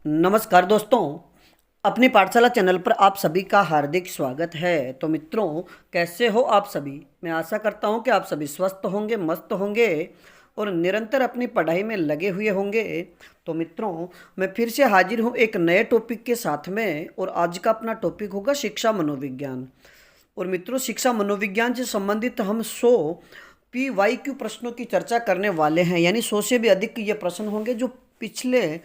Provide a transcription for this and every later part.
नमस्कार दोस्तों, अपनी पाठशाला चैनल पर आप सभी का हार्दिक स्वागत है। तो मित्रों, कैसे हो आप सभी? मैं आशा करता हूं कि आप सभी स्वस्थ होंगे, मस्त होंगे और निरंतर अपनी पढ़ाई में लगे हुए होंगे। तो मित्रों, मैं फिर से हाजिर हूं एक नए टॉपिक के साथ में, और आज का अपना टॉपिक होगा शिक्षा मनोविज्ञान। और मित्रों, शिक्षा मनोविज्ञान से संबंधित हम 100 PYQ प्रश्नों की चर्चा करने वाले हैं। यानी 100 से भी अधिक ये प्रश्न होंगे जो पिछले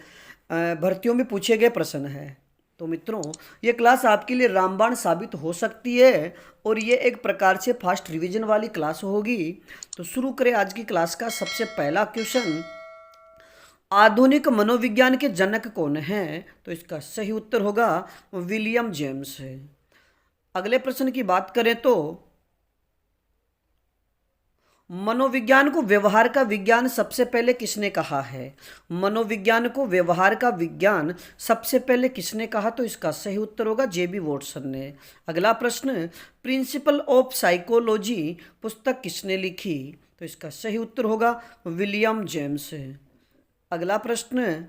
भर्तियों में पूछे गए प्रश्न हैं। तो मित्रों, ये क्लास आपके लिए रामबाण साबित हो सकती है और ये एक प्रकार से फास्ट रिवीजन वाली क्लास होगी। तो शुरू करें आज की क्लास का सबसे पहला क्वेश्चन। आधुनिक मनोविज्ञान के जनक कौन हैं? तो इसका सही उत्तर होगा विलियम जेम्स है। अगले प्रश्न की बात करें तो मनोविज्ञान को व्यवहार का विज्ञान सबसे पहले किसने कहा है? मनोविज्ञान को व्यवहार का विज्ञान सबसे पहले किसने कहा? तो इसका सही उत्तर होगा जेबी वॉटसन ने। अगला प्रश्न, प्रिंसिपल ऑफ साइकोलॉजी पुस्तक किसने लिखी? तो इसका सही उत्तर होगा विलियम जेम्स। अगला प्रश्न,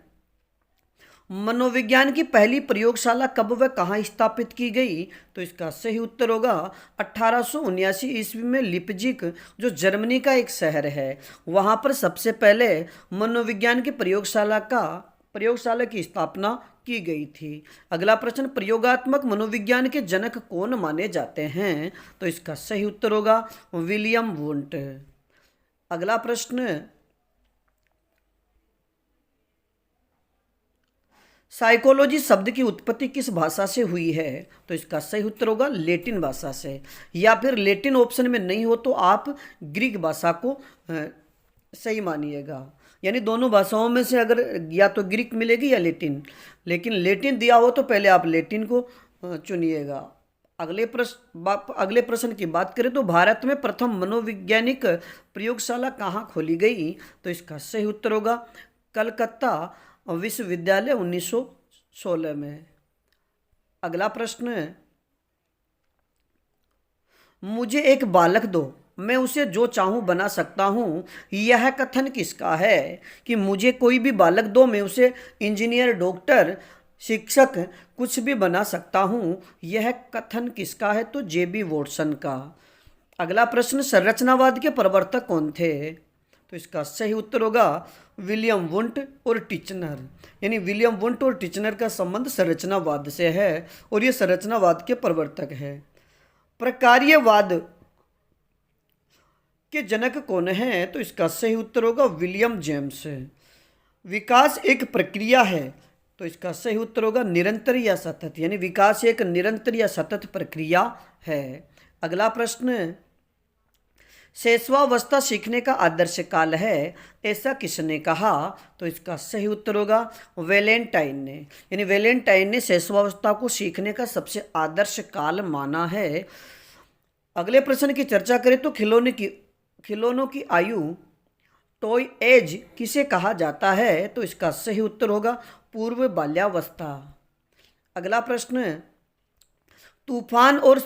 मनोविज्ञान की पहली प्रयोगशाला कब व कहाँ स्थापित की गई? तो इसका सही उत्तर होगा 1879 ईस्वी में लिपजिग, जो जर्मनी का एक शहर है, वहाँ पर सबसे पहले मनोविज्ञान की प्रयोगशाला की स्थापना की गई थी। अगला प्रश्न, प्रयोगात्मक मनोविज्ञान के जनक कौन माने जाते हैं? तो इसका सही उत्तर होगा विलियम वुंट। अगला प्रश्न, साइकोलॉजी शब्द की उत्पत्ति किस भाषा से हुई है? तो इसका सही उत्तर होगा लैटिन भाषा से, या फिर लैटिन ऑप्शन में नहीं हो तो आप ग्रीक भाषा को सही मानिएगा। यानी दोनों भाषाओं में से अगर या तो ग्रीक मिलेगी या लैटिन, लेकिन लैटिन दिया हो तो पहले आप लैटिन को चुनिएगा। अगले प्रश्न की बात करें तो भारत में प्रथम मनोवैज्ञानिक प्रयोगशाला कहाँ खोली गई? तो इसका सही उत्तर होगा कलकत्ता विश्वविद्यालय 1916 में। अगला प्रश्न, मुझे एक बालक दो, मैं उसे जो चाहूं बना सकता हूं, यह कथन किसका है? कि मुझे कोई भी बालक दो, मैं उसे इंजीनियर, डॉक्टर, शिक्षक कुछ भी बना सकता हूं, यह कथन किसका है? तो जेबी वॉटसन का। अगला प्रश्न, संरचनावाद के प्रवर्तक कौन थे? तो इसका सही उत्तर होगा विलियम वुंट और टिचनर। यानी विलियम वुंट और टिचनर का संबंध संरचनावाद से है और ये संरचनावाद के प्रवर्तक है। प्रकार्यवाद के जनक कौन है? तो इसका सही उत्तर होगा विलियम जेम्स। विकास एक प्रक्रिया है, तो इसका सही उत्तर होगा निरंतर या सतत। यानी विकास एक निरंतर या सतत प्रक्रिया है। अगला प्रश्न, शैशवावस्था सीखने का आदर्श काल है, ऐसा किसने कहा? तो इसका सही उत्तर होगा वैलेंटाइन ने। यानी वैलेंटाइन ने शैशवावस्था को सीखने का सबसे आदर्श काल माना है। अगले प्रश्न की चर्चा करें तो खिलौनों की आयु, टॉय एज, किसे कहा जाता है? तो इसका सही उत्तर होगा पूर्व बाल्यावस्था। अगला प्रश्न, तूफान और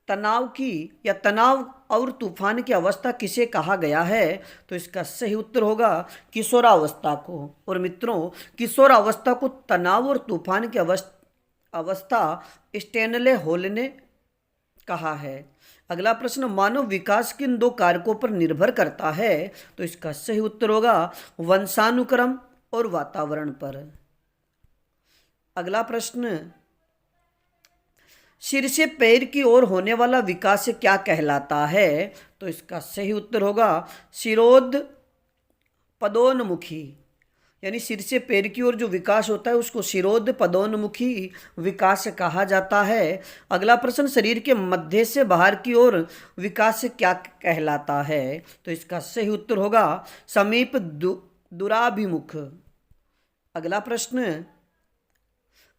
तनाव और तूफान की अवस्था किसे कहा गया है? तो इसका सही उत्तर होगा किशोरावस्था को। और मित्रों, किशोरावस्था को तनाव और तूफान की अवस्था स्टैनले हॉल ने कहा है। अगला प्रश्न, मानव विकास किन दो कारकों पर निर्भर करता है? तो इसका सही उत्तर होगा वंशानुक्रम और वातावरण पर। अगला प्रश्न, सिर से पैर की ओर होने वाला विकास क्या कहलाता है? तो इसका सही उत्तर होगा शिरोध पदोन्मुखी। यानी सिर से पैर की ओर जो विकास होता है उसको शिरोध पदोन्मुखी विकास कहा जाता है। अगला प्रश्न, शरीर के मध्य से बाहर की ओर विकास क्या कहलाता है? तो इसका सही उत्तर होगा समीप दुराभिमुख। अगला प्रश्न,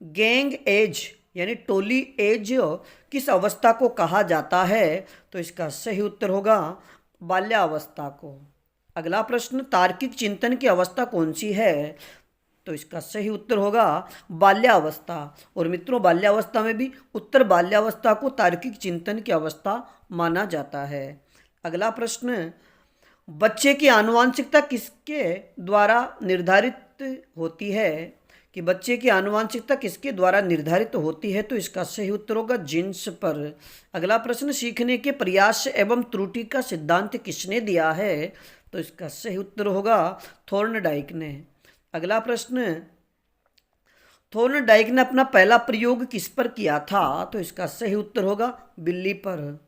गैंग एज यानी टोली एज किस अवस्था को कहा जाता है? तो इसका सही उत्तर होगा बाल्यावस्था को। अगला प्रश्न, तार्किक चिंतन की अवस्था कौन सी है? तो इसका सही उत्तर होगा बाल्यावस्था। और मित्रों, बाल्यावस्था में भी उत्तर बाल्यावस्था को तार्किक चिंतन की अवस्था माना जाता है। अगला प्रश्न, बच्चे की आनुवांशिकता किसके द्वारा निर्धारित होती है? कि बच्चे की आनुवांशिकता किसके द्वारा निर्धारित होती है, तो इसका सही उत्तर होगा जीन्स पर। अगला प्रश्न, सीखने के प्रयास एवं त्रुटि का सिद्धांत किसने दिया है, तो इसका सही उत्तर होगा थॉर्नडाइक ने। अगला प्रश्न, थॉर्नडाइक ने अपना पहला प्रयोग किस पर किया था, तो इसका सही उत्तर होगा बिल्ली पर।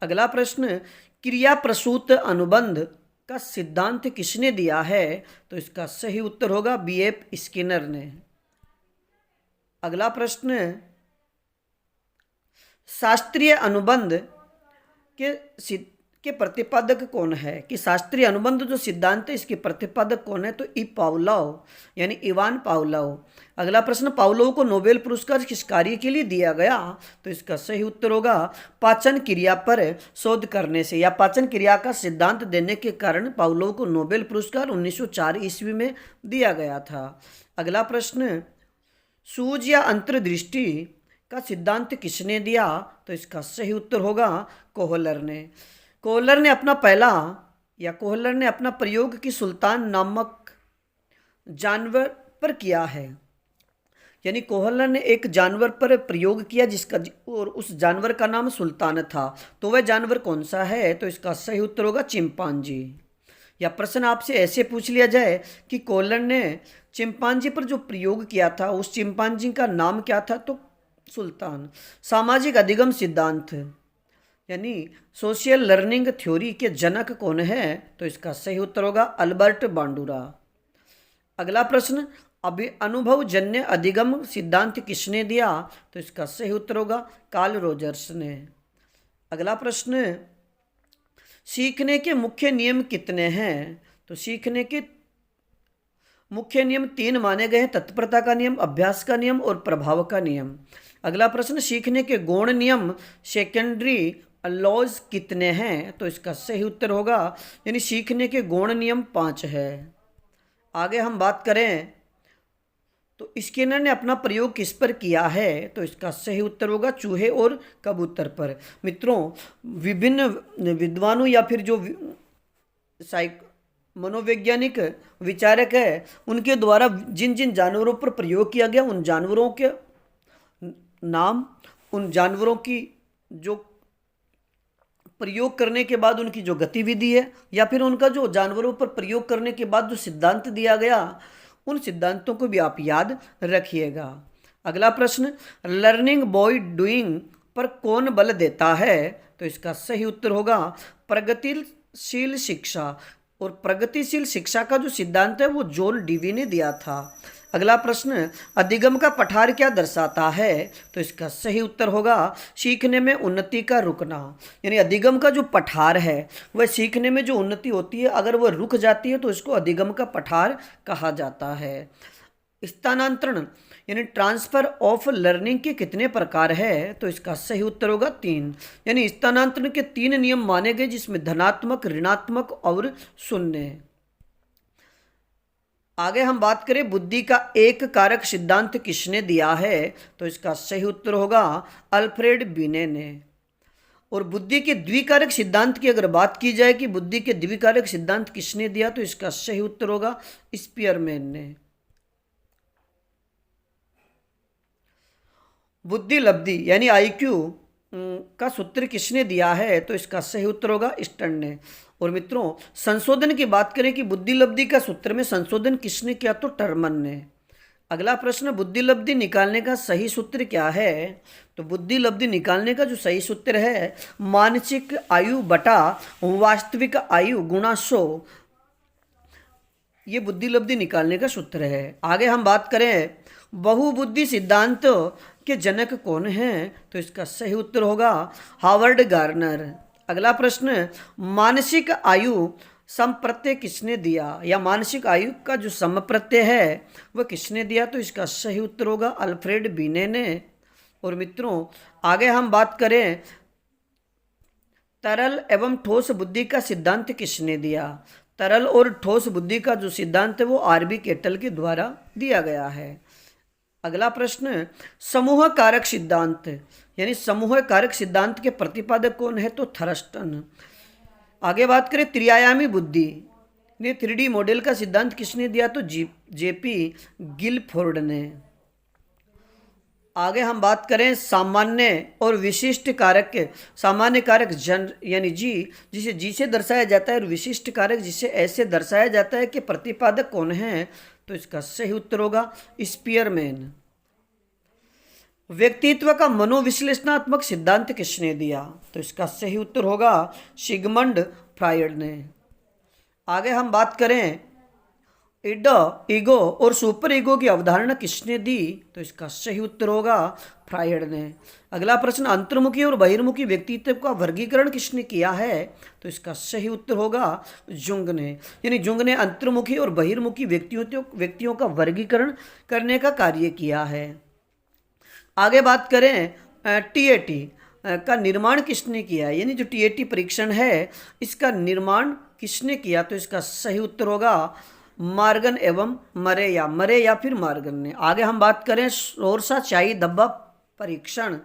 अगला प्रश्न, क्रिया प्रसूत अनुबंध का सिद्धांत किसने दिया है, तो इसका सही उत्तर होगा बीएफ स्किनर ने। अगला प्रश्न, शास्त्रीय अनुबंध के प्रतिपादक कौन है, कि शास्त्रीय अनुबंध जो सिद्धांत है इसके प्रतिपादक कौन है, तो ई पावलोव यानी इवान पावलोव। अगला प्रश्न, पावलोव को नोबेल पुरस्कार किस कार्य के लिए दिया गया, तो इसका सही उत्तर होगा पाचन क्रिया पर शोध करने से, या पाचन क्रिया का सिद्धांत देने के कारण पावलोव को नोबेल पुरस्कार 1904 ईस्वी में दिया गया था। अगला प्रश्न, सूझ या अंतर्दृष्टि का सिद्धांत किसने दिया, तो इसका सही उत्तर होगा कोहलर ने। कोहलर ने अपना प्रयोग की सुल्तान नामक जानवर पर किया है, यानी कोहलर ने एक जानवर पर प्रयोग किया जिसका और उस जानवर का नाम सुल्तान था। तो वह जानवर कौन सा है, तो इसका सही उत्तर होगा चिंपांजी। या प्रश्न आपसे ऐसे पूछ लिया जाए कि कोहलर ने चिंपांजी पर जो प्रयोग किया था उस चिंपांजी का नाम क्या था, तो सुल्तान। सामाजिक अधिगम सिद्धांत यानी सोशल लर्निंग थ्योरी के जनक कौन है, तो इसका सही उत्तर होगा अल्बर्ट बांडुरा। अगला प्रश्न, अभी अनुभवजन्य अधिगम सिद्धांत किसने दिया, तो इसका सही उत्तर होगा कार्ल रोजर्स ने। अगला प्रश्न, सीखने के मुख्य नियम कितने हैं, तो सीखने के मुख्य नियम 3 माने गए हैं, तत्परता का नियम, अभ्यास का नियम और प्रभाव का नियम। अगला प्रश्न, सीखने के गौण नियम सेकेंडरी लॉज कितने हैं, तो इसका सही उत्तर होगा यानी सीखने के गौण नियम 5 है। आगे हम बात करें तो स्किनर ने अपना प्रयोग किस पर किया है, तो इसका सही उत्तर होगा चूहे और कबूतर पर। मित्रों, विभिन्न विद्वानों या फिर जो मनोवैज्ञानिक विचारक है उनके द्वारा जिन जिन जानवरों पर प्रयोग किया गया उन जानवरों के नाम, उन जानवरों की जो प्रयोग करने के बाद उनकी जो गतिविधि है, या फिर उनका जो जानवरों पर प्रयोग करने के बाद जो सिद्धांत दिया गया उन सिद्धांतों को भी आप याद रखिएगा। अगला प्रश्न, लर्निंग बाय डूइंग पर कौन बल देता है, तो इसका सही उत्तर होगा प्रगतिशील शिक्षा। और प्रगतिशील शिक्षा का जो सिद्धांत है वो जॉन डीवी ने दिया था। अगला प्रश्न, अधिगम का पठार क्या दर्शाता है, तो इसका सही उत्तर होगा सीखने में उन्नति का रुकना। यानी अधिगम का जो पठार है वह सीखने में जो उन्नति होती है अगर वह रुक जाती है तो इसको अधिगम का पठार कहा जाता है। स्थानांतरण यानी ट्रांसफर ऑफ लर्निंग के कितने प्रकार है, तो इसका सही उत्तर होगा 3। यानी स्थानांतरण के 3 नियम माने गए जिसमें धनात्मक, ऋणात्मक और शून्य। आगे हम बात करें बुद्धि का एक कारक सिद्धांत किसने दिया है, तो इसका सही उत्तर होगा अल्फ्रेड बिने ने। और बुद्धि के द्विकारक सिद्धांत की अगर बात की जाए कि बुद्धि के द्विकारक सिद्धांत किसने दिया, तो इसका सही उत्तर होगा स्पीयरमैन ने। बुद्धि लब्धि यानी आईक्यू का सूत्र किसने दिया है, तो इसका सही उत्तर होगा स्टर्न ने। और मित्रों, संशोधन की बात करें कि बुद्धि लब्धि का सूत्र में संशोधन किसने किया, तो टर्मन ने। अगला प्रश्न, बुद्धि लब्धि निकालने का सही सूत्र क्या है, तो बुद्धि लब्धि निकालने का जो सही सूत्र है मानसिक आयु बटा वास्तविक आयु गुणा 100, ये बुद्धि लब्धि निकालने का सूत्र है। आगे हम बात करें बहुबुद्धि सिद्धांत के जनक कौन हैं, तो इसका सही उत्तर होगा हावर्ड गार्नर। अगला प्रश्न, मानसिक आयु समप्रत्यय किसने दिया, या मानसिक आयु का जो समप्रत्यय है वह किसने दिया, तो इसका सही उत्तर होगा अल्फ्रेड बिने ने। और मित्रों, आगे हम बात करें तरल एवं ठोस बुद्धि का सिद्धांत किसने दिया। तरल और ठोस बुद्धि का जो सिद्धांत है वो आरबी केटल के द्वारा दिया गया है। अगला प्रश्न, समूह कारक सिद्धांत यानी समूह कारक सिद्धांत के प्रतिपादक कौन है, तो थर्स्टन। आगे बात करें त्रिआयामी बुद्धि ये 3D मॉडल का सिद्धांत किसने दिया? तो जेपी गिलफोर्ड ने। आगे हम बात करें सामान्य और विशिष्ट कारक के। सामान्य कारक जन यानी जी, जिसे जी से दर्शाया जाता है, और विशिष्ट कारक जिसे ऐसे दर्शाया जाता है कि प्रतिपादक कौन है? तो इसका सही उत्तर होगा स्पीयरमैन। व्यक्तित्व का मनोविश्लेषणात्मक सिद्धांत किसने दिया? तो इसका सही उत्तर होगा सिगमंड फ्रायड ने। आगे हम बात करें ईगो और सुपर ईगो की अवधारणा किसने दी? तो इसका सही उत्तर होगा फ्रायड ने। अगला प्रश्न, अंतर्मुखी और बहिर्मुखी व्यक्तित्व का वर्गीकरण किसने किया है? तो इसका सही उत्तर होगा जुंग ने। यानी जुंग ने अंतर्मुखी और बहिर्मुखी व्यक्तियों का वर्गीकरण करने का कार्य किया है। आगे बात करें टीएटी का निर्माण किसने किया है? यानी जो टीएटी परीक्षण है, इसका निर्माण किसने किया? तो इसका सही उत्तर होगा मार्गन एवं मरे या फिर मार्गन ने। आगे हम बात करें रोरसा शाही धब्बा परीक्षण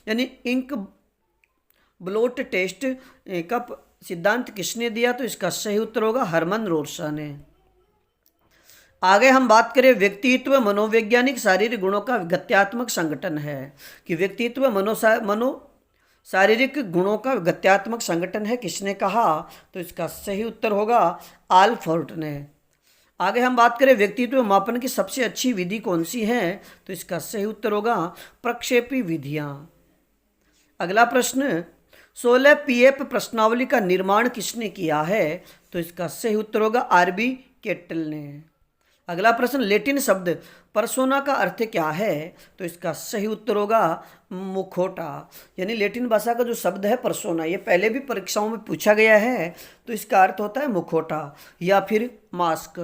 यानी इंक ब्लोट टेस्ट का सिद्धांत किसने दिया? तो इसका सही उत्तर होगा हरमन रोरसा ने। आगे हम बात करें व्यक्तित्व मनोवैज्ञानिक शारीरिक गुणों का गत्यात्मक संगठन है, कि व्यक्तित्व शारीरिक गुणों का गत्यात्मक संगठन है, किसने कहा? तो इसका सही उत्तर होगा आल्फोर्ट ने। आगे हम बात करें व्यक्तित्व मापन की सबसे अच्छी विधि कौन सी है? तो इसका सही उत्तर होगा प्रक्षेपी विधियां। अगला प्रश्न, 16 पीएफ प्रश्नावली का निर्माण किसने किया है? तो इसका सही उत्तर होगा आरबी केटल ने। अगला प्रश्न, लैटिन शब्द परसोना का अर्थ क्या है? तो इसका सही उत्तर होगा मुखौटा। यानी लैटिन भाषा का जो शब्द है परसोना, ये पहले भी परीक्षाओं में पूछा गया है, तो इसका अर्थ होता है मुखौटा या फिर मास्क।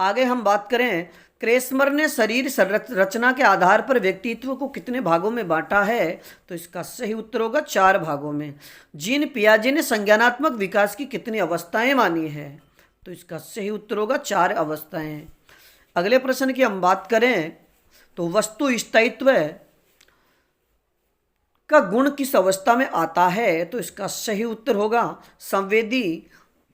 आगे हम बात करें क्रेस्मर ने शरीर रचना के आधार पर व्यक्तित्व को कितने भागों में बांटा है? तो इसका सही उत्तर होगा 4 भागों में। जीन पियाजे ने संज्ञानात्मक विकास की कितनी अवस्थाएं मानी है? तो इसका सही उत्तर होगा 4 अवस्थाएं। अगले प्रश्न की हम बात करें तो वस्तु स्थायित्व का गुण किस अवस्था में आता है? तो इसका सही उत्तर होगा संवेदी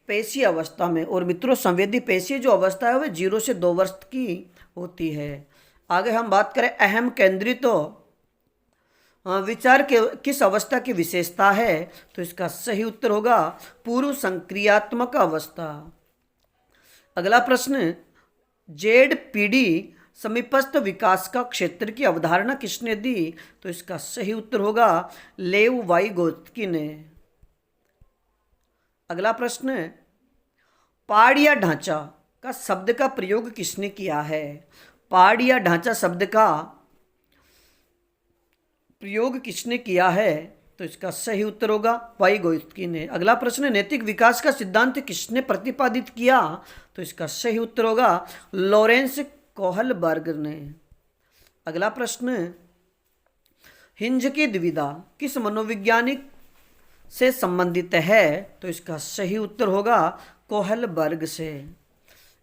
पेशी अवस्था में। और मित्रों, संवेदी पेशी जो अवस्था है वह 0 से 2 वर्ष की होती है। आगे हम बात करें अहम केंद्रित विचार के किस अवस्था की विशेषता है? तो इसका सही उत्तर होगा पूर्व संक्रियात्मक अवस्था। अगला प्रश्न, जेड-पीडी समीपस्थ विकास का क्षेत्र की अवधारणा किसने दी? तो इसका सही उत्तर होगा लेव वाइगोत्स्की ने। अगला प्रश्न, पाड़ या ढांचा का शब्द का प्रयोग किसने किया है? पाड़ या ढांचा शब्द का प्रयोग किसने किया है? तो इसका सही उत्तर होगा वाइगोत्स्की ने। अगला प्रश्न, नैतिक विकास का सिद्धांत किसने प्रतिपादित किया? तो इसका सही उत्तर होगा लॉरेंस कोहलबर्ग ने। अगला प्रश्न, हिंज की द्विधा किस मनोवैज्ञानिक से संबंधित है? तो इसका सही उत्तर होगा कोहलबर्ग से।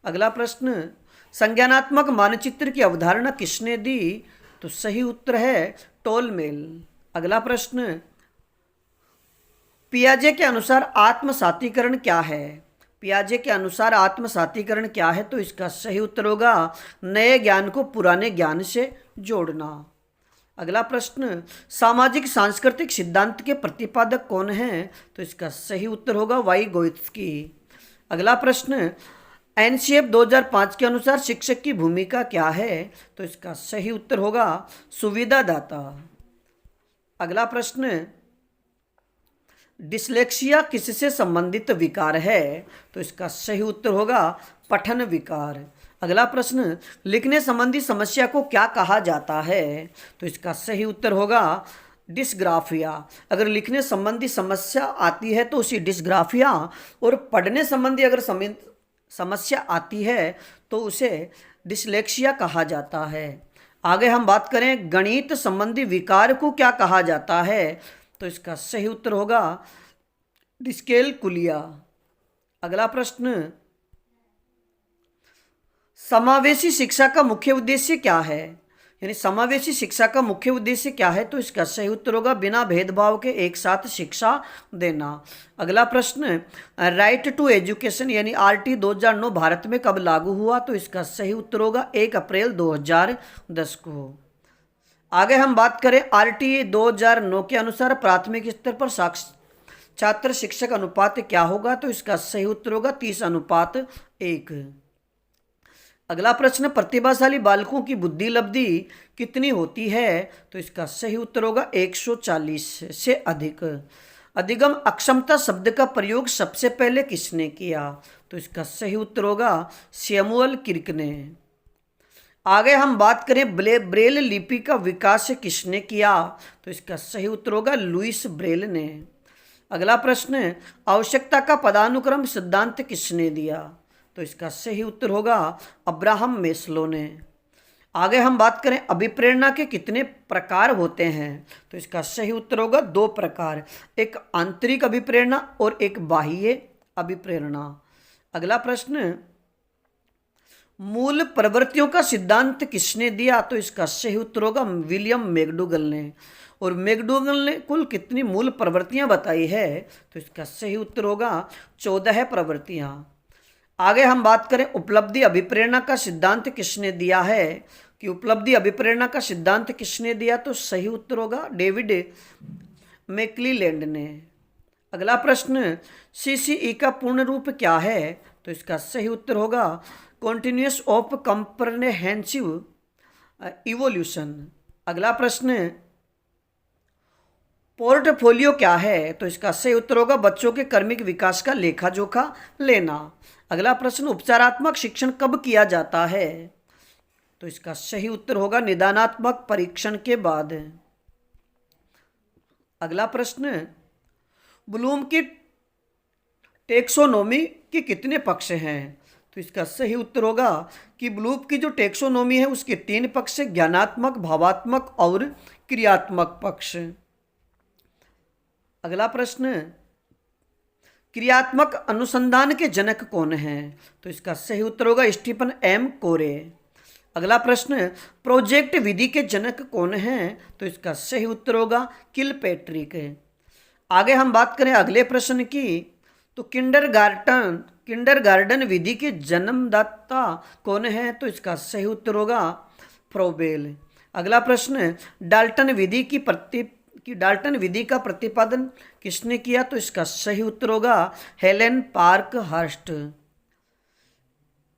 अगला प्रश्न, संज्ञानात्मक मानचित्र की अवधारणा किसने दी? तो सही उत्तर है टोलमेल। अगला प्रश्न, पियाजे के अनुसार आत्मसातीकरण क्या है? पियाजे के अनुसार आत्मसातीकरण क्या है? तो इसका सही उत्तर होगा नए ज्ञान को पुराने ज्ञान से जोड़ना। अगला प्रश्न, सामाजिक सांस्कृतिक सिद्धांत के प्रतिपादक कौन हैं? तो इसका सही उत्तर होगा वाइगोत्स्की। अगला प्रश्न, एनसीएफ 2005 के अनुसार शिक्षक की भूमिका क्या है? तो इसका सही उत्तर होगा सुविधादाता। अगला प्रश्न, डिस्लेक्सिया किससे संबंधित विकार है? तो इसका सही उत्तर होगा पठन विकार। अगला प्रश्न, लिखने संबंधी समस्या को क्या कहा जाता है? तो इसका सही उत्तर होगा डिस्ग्राफिया। अगर लिखने संबंधी समस्या आती है तो उसी डिस्ग्राफिया, और पढ़ने संबंधी अगर समस्या आती है तो उसे डिस्लेक्सिया कहा जाता है। आगे हम बात करें गणित संबंधी विकार को क्या कहा जाता है? तो इसका सही उत्तर होगा डिस्कैलकुलिया। अगला प्रश्न, समावेशी शिक्षा का मुख्य उद्देश्य क्या है? यानी समावेशी शिक्षा का मुख्य उद्देश्य क्या है? तो इसका सही उत्तर होगा बिना भेदभाव के एक साथ शिक्षा देना। अगला प्रश्न, राइट टू एजुकेशन यानी आरटी 2009 भारत में कब लागू हुआ? तो इसका सही उत्तर होगा 1 अप्रैल 2010 को। आगे हम बात करें आरटी 2009 के अनुसार प्राथमिक स्तर पर छात्र शिक्षक अनुपात क्या होगा? तो इसका सही उत्तर होगा 30:1। अगला प्रश्न, प्रतिभाशाली बालकों की बुद्धि लब्धि कितनी होती है? तो इसका सही उत्तर होगा 140 से अधिक। अधिगम अक्षमता शब्द का प्रयोग सबसे पहले किसने किया? तो इसका सही उत्तर होगा सैमुअल क्रिक ने। आगे हम बात करें ब्रेल लिपि का विकास किसने किया? तो इसका सही उत्तर होगा लुईस ब्रेल ने। अगला प्रश्न, आवश्यकता का पदानुक्रम सिद्धांत किसने दिया? तो इसका सही उत्तर होगा अब्राहम मेस्लो ने। आगे हम बात करें अभिप्रेरणा के कितने प्रकार होते हैं? तो इसका सही उत्तर होगा 2 प्रकार, एक आंतरिक अभिप्रेरणा और एक बाह्य अभिप्रेरणा। अगला प्रश्न, मूल प्रवृत्तियों का सिद्धांत किसने दिया? तो इसका सही उत्तर होगा विलियम मैकडूगल ने। और मैकडूगल ने कुल कितनी मूल प्रवृत्तियां बताई है? तो इसका सही उत्तर होगा 14 प्रवृत्तियां। आगे हम बात करें उपलब्धि अभिप्रेरणा का सिद्धांत किसने दिया है? कि उपलब्धि अभिप्रेरणा का सिद्धांत किसने दिया? तो सही उत्तर होगा डेविड मैक्लीलैंड ने। अगला प्रश्न, सीसीई का पूर्ण रूप क्या है? तो इसका सही उत्तर होगा कॉन्टिन्यूस ऑफ कॉम्प्रहेंसिव इवोल्यूशन। अगला प्रश्न, पोर्टफोलियो क्या है? तो इसका सही उत्तर होगा बच्चों के कर्मिक विकास का लेखा जोखा लेना। अगला प्रश्न, उपचारात्मक शिक्षण कब किया जाता है? तो इसका सही उत्तर होगा निदानात्मक परीक्षण के बाद। अगला प्रश्न, ब्लूम की टेक्सोनोमी के कितने पक्ष हैं? तो इसका सही उत्तर होगा कि ब्लूम की जो टेक्सोनोमी है उसके 3 पक्ष है, ज्ञानात्मक, भावात्मक और क्रियात्मक पक्ष। अगला प्रश्न, क्रियात्मक अनुसंधान के जनक कौन हैं? तो इसका सही उत्तर होगा स्टीफन एम कोरे। अगला प्रश्न, प्रोजेक्ट विधि के जनक कौन हैं? तो इसका सही उत्तर होगा किलपैट्रिक। आगे हम बात करें अगले प्रश्न की, तो किंडरगार्टन विधि के जन्मदाता कौन है? तो इसका सही उत्तर होगा फ्रोबेल। अगला प्रश्न, डाल्टन विधि का प्रतिपादन किसने किया? तो इसका सही उत्तर होगा हेलेन पार्कहर्स्ट।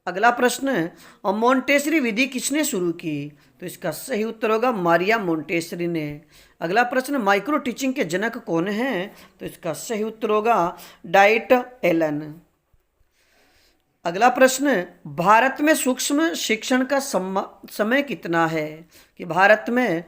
अगला प्रश्न, मोंटेसरी विधि किसने शुरू की? तो इसका सही उत्तर होगा मारिया मोंटेसरी ने। अगला प्रश्न, माइक्रो टीचिंग के जनक कौन हैं? तो इसका सही उत्तर होगा डाइट एलन। अगला प्रश्न, भारत में सूक्ष्म शिक्षण का समय कितना है? कि भारत में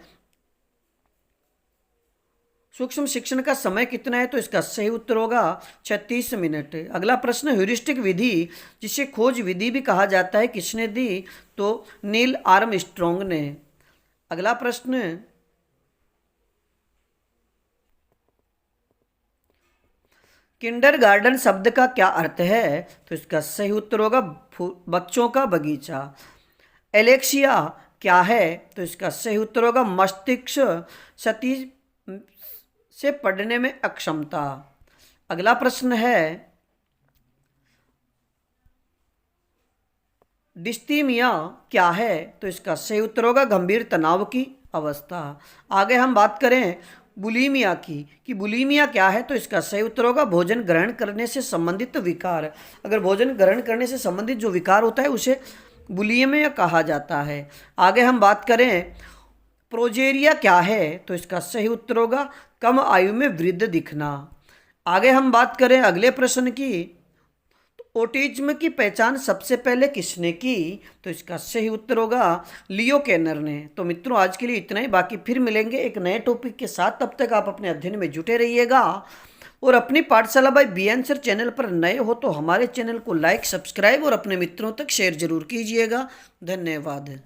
सूक्ष्म शिक्षण का समय कितना है? तो इसका सही उत्तर होगा 36 मिनट। अगला प्रश्न, ह्यूरिस्टिक विधि जिसे खोज विधि भी कहा जाता है किसने दी? तो नील आर्मस्ट्रॉन्ग ने। अगला प्रश्न, किंडरगार्टन शब्द का क्या अर्थ है? तो इसका सही उत्तर होगा बच्चों का बगीचा। एलेक्सिया क्या है? तो इसका सही उत्तर होगा मस्तिष्क क्षति से पढ़ने में अक्षमता। अगला प्रश्न है, डिस्टीमिया क्या है? तो इसका सही उत्तर होगा गंभीर तनाव की अवस्था। आगे हम बात करें बुलीमिया की, कि बुलीमिया क्या है? तो इसका सही उत्तर होगा भोजन ग्रहण करने से संबंधित विकार। अगर भोजन ग्रहण करने से संबंधित जो विकार होता है उसे बुलीमिया कहा जाता है। आगे हम बात करें प्रोजेरिया क्या है? तो इसका सही उत्तर होगा कम आयु में वृद्ध दिखना। आगे हम बात करें अगले प्रश्न की, तो ऑटिज्म की पहचान सबसे पहले किसने की? तो इसका सही उत्तर होगा लियो केनर ने। तो मित्रों आज के लिए इतना ही, बाकी फिर मिलेंगे एक नए टॉपिक के साथ। तब तक आप अपने अध्ययन में जुटे रहिएगा और अपनी पाठशाला बाय BN सर चैनल पर नए हो तो हमारे चैनल को लाइक, सब्सक्राइब और अपने मित्रों तक शेयर जरूर कीजिएगा। धन्यवाद।